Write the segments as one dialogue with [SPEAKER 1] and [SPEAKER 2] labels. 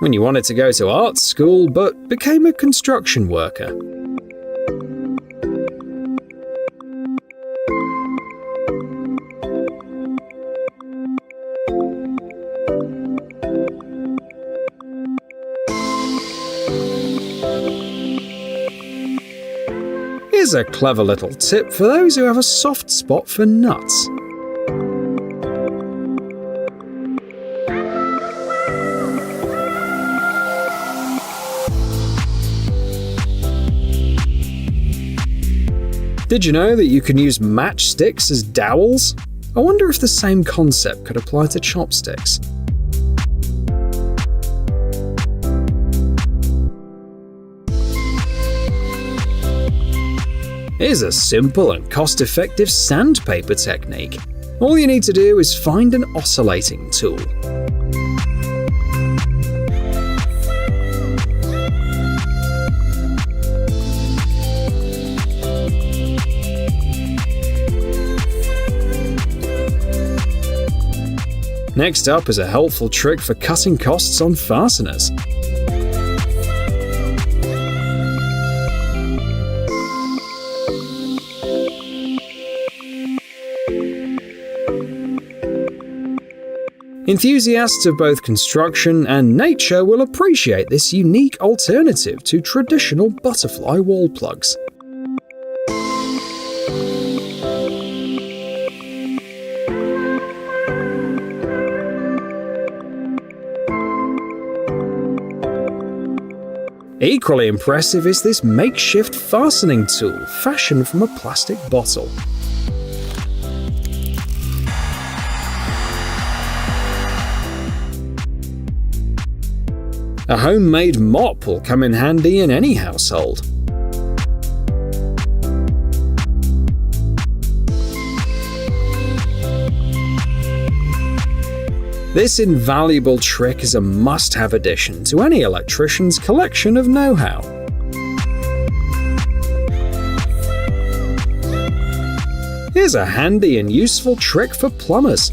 [SPEAKER 1] when you wanted to go to art school but became a construction worker. Here's a clever little tip for those who have a soft spot for nuts. Did you know that you can use matchsticks as dowels? I wonder if the same concept could apply to chopsticks. Here's a simple and cost-effective sandpaper technique. All you need to do is find an oscillating tool. Next up is a helpful trick for cutting costs on fasteners. Enthusiasts of both construction and nature will appreciate this unique alternative to traditional butterfly wall plugs. Equally impressive is this makeshift fastening tool fashioned from a plastic bottle. A homemade mop will come in handy in any household. This invaluable trick is a must-have addition to any electrician's collection of know-how. Here's a handy and useful trick for plumbers.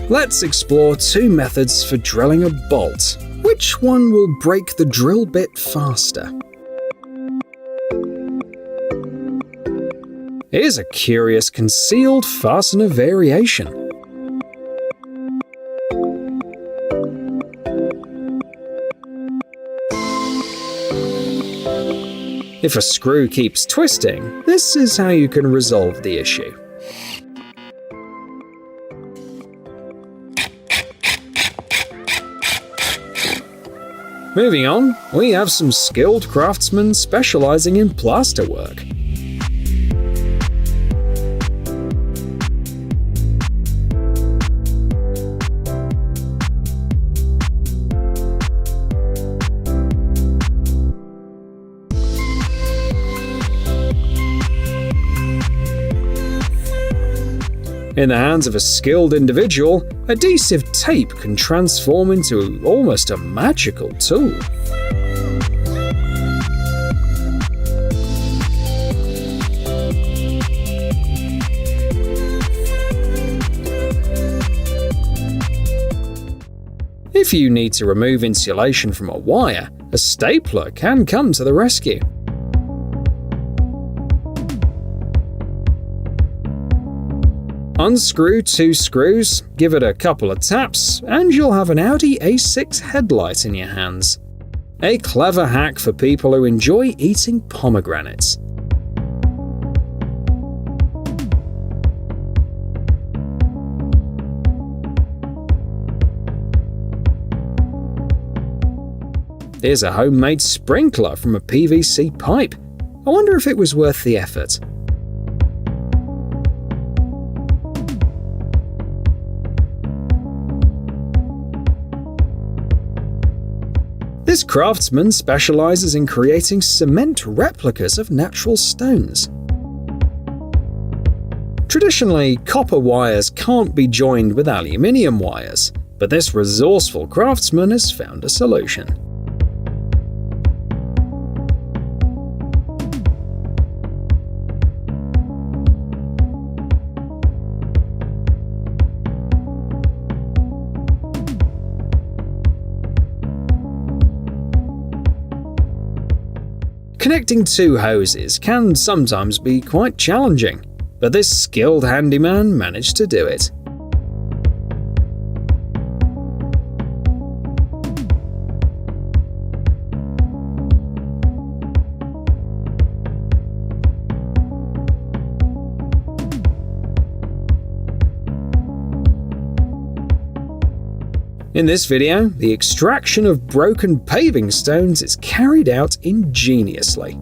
[SPEAKER 1] Let's explore two methods for drilling a bolt. Which one will break the drill bit faster? Here's a curious concealed fastener variation. If a screw keeps twisting, this is how you can resolve the issue. Moving on, we have some skilled craftsmen specializing in plasterwork. In the hands of a skilled individual, adhesive tape can transform into almost a magical tool. If you need to remove insulation from a wire, a stapler can come to the rescue. Unscrew 2 screws, give it a couple of taps, and you'll have an Audi A6 headlight in your hands. A clever hack for people who enjoy eating pomegranates. Here's a homemade sprinkler from a PVC pipe. I wonder if it was worth the effort. This craftsman specializes in creating cement replicas of natural stones. Traditionally, copper wires can't be joined with aluminium wires, but this resourceful craftsman has found a solution. Connecting two hoses can sometimes be quite challenging, but this skilled handyman managed to do it. In this video, the extraction of broken paving stones is carried out ingeniously.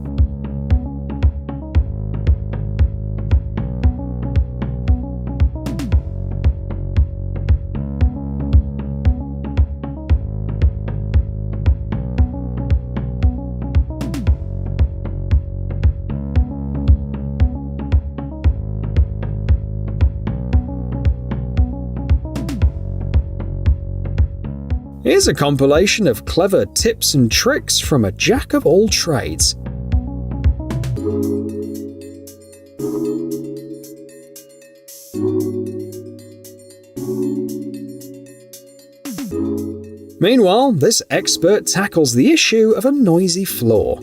[SPEAKER 1] Here's a compilation of clever tips and tricks from a jack of all trades. Meanwhile, this expert tackles the issue of a noisy floor.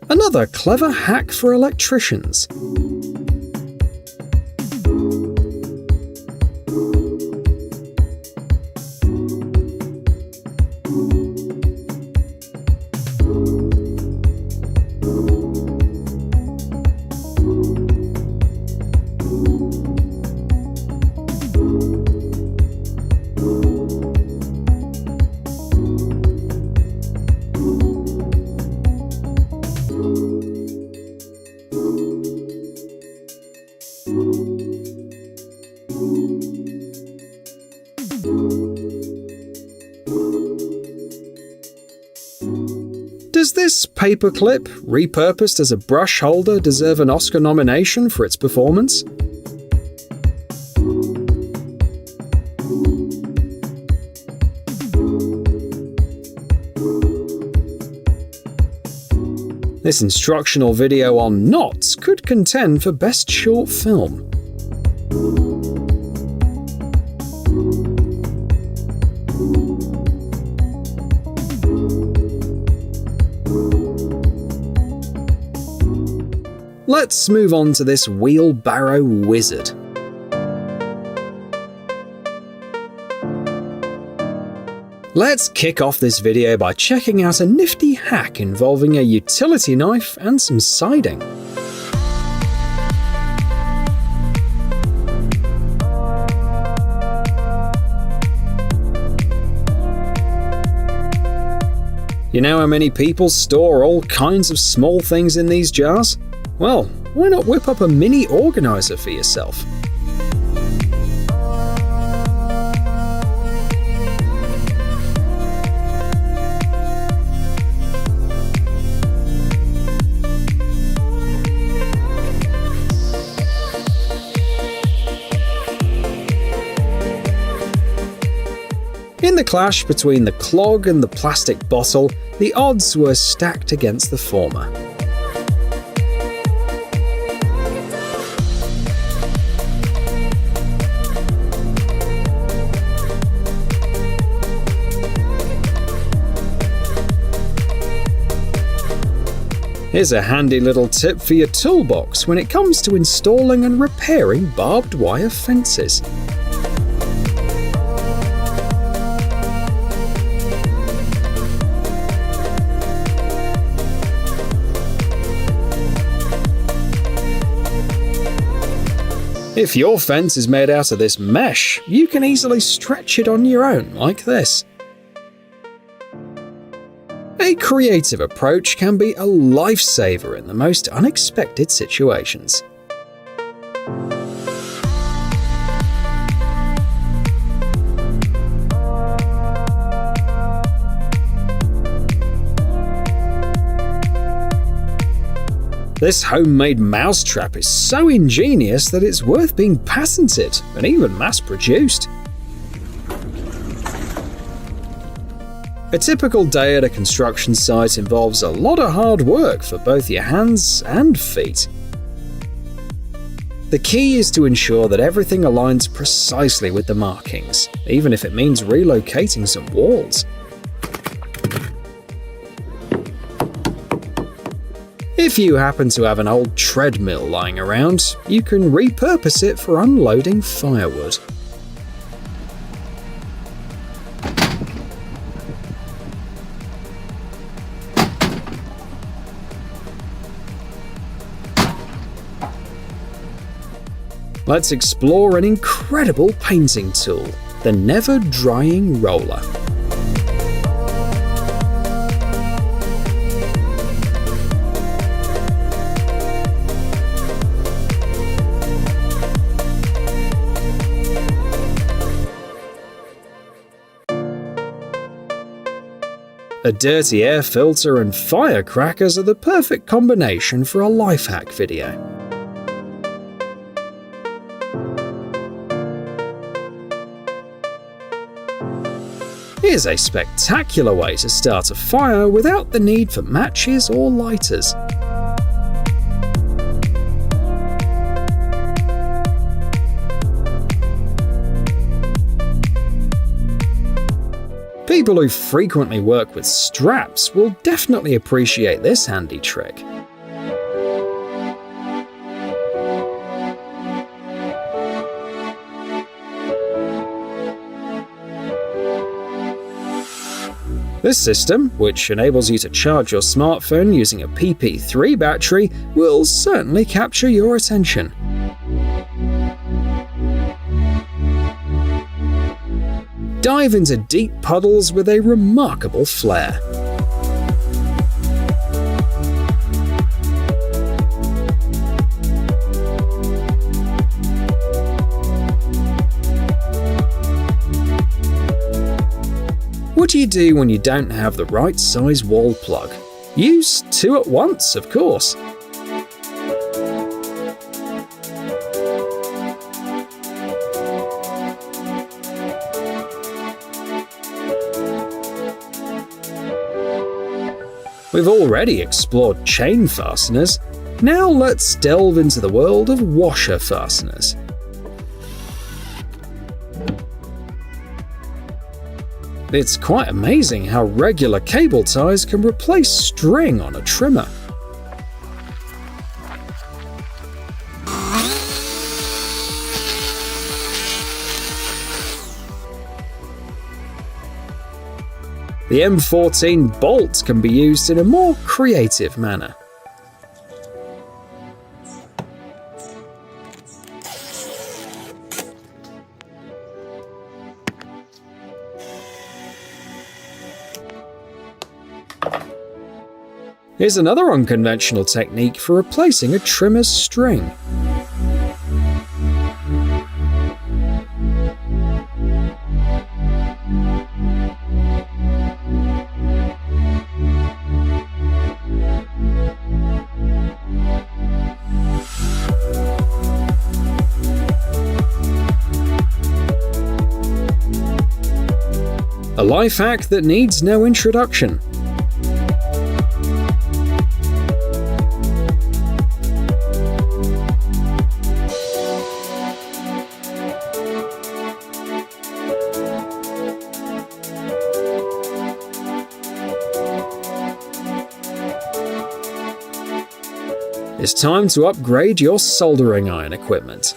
[SPEAKER 1] Another clever hack for electricians. Does this paperclip, repurposed as a brush holder, deserve an Oscar nomination for its performance? This instructional video on knots could contend for Best Short Film. Let's move on to this wheelbarrow wizard. Let's kick off this video by checking out a nifty hack involving a utility knife and some siding. You know how many people store all kinds of small things in these jars? Well, why not whip up a mini organizer for yourself? In the clash between the clog and the plastic bottle, the odds were stacked against the former. Here's a handy little tip for your toolbox when it comes to installing and repairing barbed wire fences. If your fence is made out of this mesh, you can easily stretch it on your own like this. A creative approach can be a lifesaver in the most unexpected situations. This homemade mousetrap is so ingenious that it's worth being patented and even mass-produced. A typical day at a construction site involves a lot of hard work for both your hands and feet. The key is to ensure that everything aligns precisely with the markings, even if it means relocating some walls. If you happen to have an old treadmill lying around, you can repurpose it for unloading firewood. Let's explore an incredible painting tool, the Never Drying Roller. A dirty air filter and firecrackers are the perfect combination for a life hack video. Here's a spectacular way to start a fire without the need for matches or lighters. People who frequently work with straps will definitely appreciate this handy trick. This system, which enables you to charge your smartphone using a PP3 battery, will certainly capture your attention. Dive into deep puddles with a remarkable flair. What do you do when you don't have the right size wall plug? Use two at once, of course. We've already explored chain fasteners. Now let's delve into the world of washer fasteners. It's quite amazing how regular cable ties can replace string on a trimmer. The M14 bolt can be used in a more creative manner. Here's another unconventional technique for replacing a trimmer's string. A life hack that needs no introduction. It's time to upgrade your soldering iron equipment.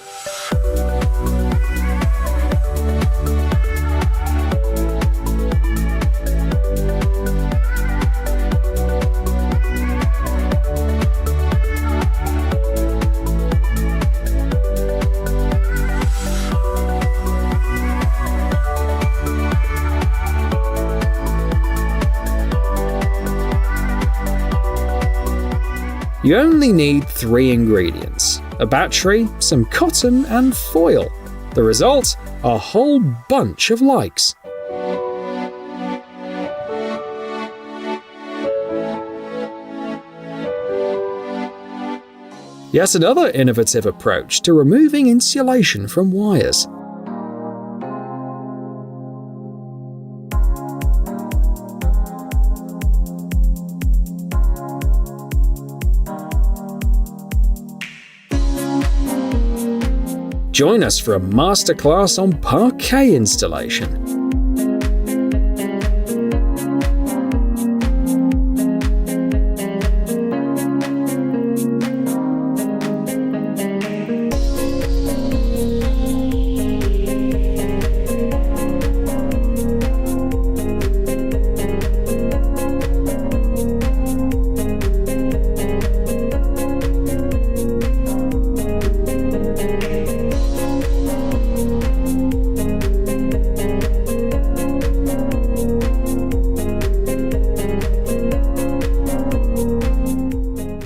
[SPEAKER 1] You only need 3 ingredients: a battery, some cotton, and foil. The result? A whole bunch of likes. Yet another innovative approach to removing insulation from wires. Join us for a masterclass on parquet installation.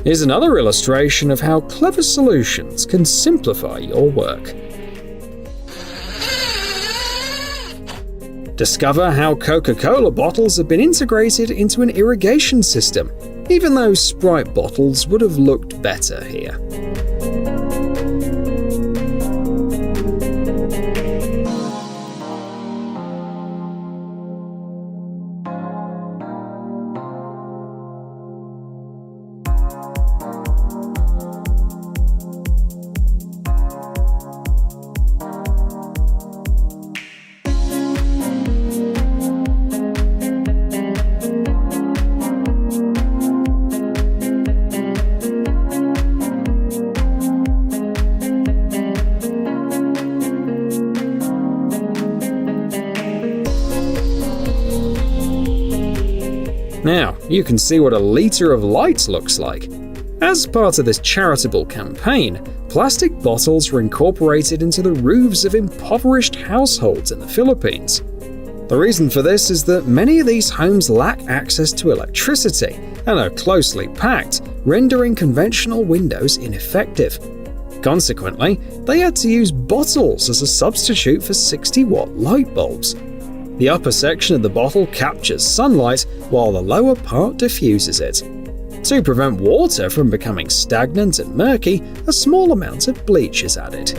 [SPEAKER 1] Here's another illustration of how clever solutions can simplify your work. Discover how Coca-Cola bottles have been integrated into an irrigation system, even though Sprite bottles would have looked better here. Now, you can see what a liter of light looks like. As part of this charitable campaign, plastic bottles were incorporated into the roofs of impoverished households in the Philippines. The reason for this is that many of these homes lack access to electricity and are closely packed, rendering conventional windows ineffective. Consequently, they had to use bottles as a substitute for 60-watt light bulbs. The upper section of the bottle captures sunlight while the lower part diffuses it. To prevent water from becoming stagnant and murky, a small amount of bleach is added.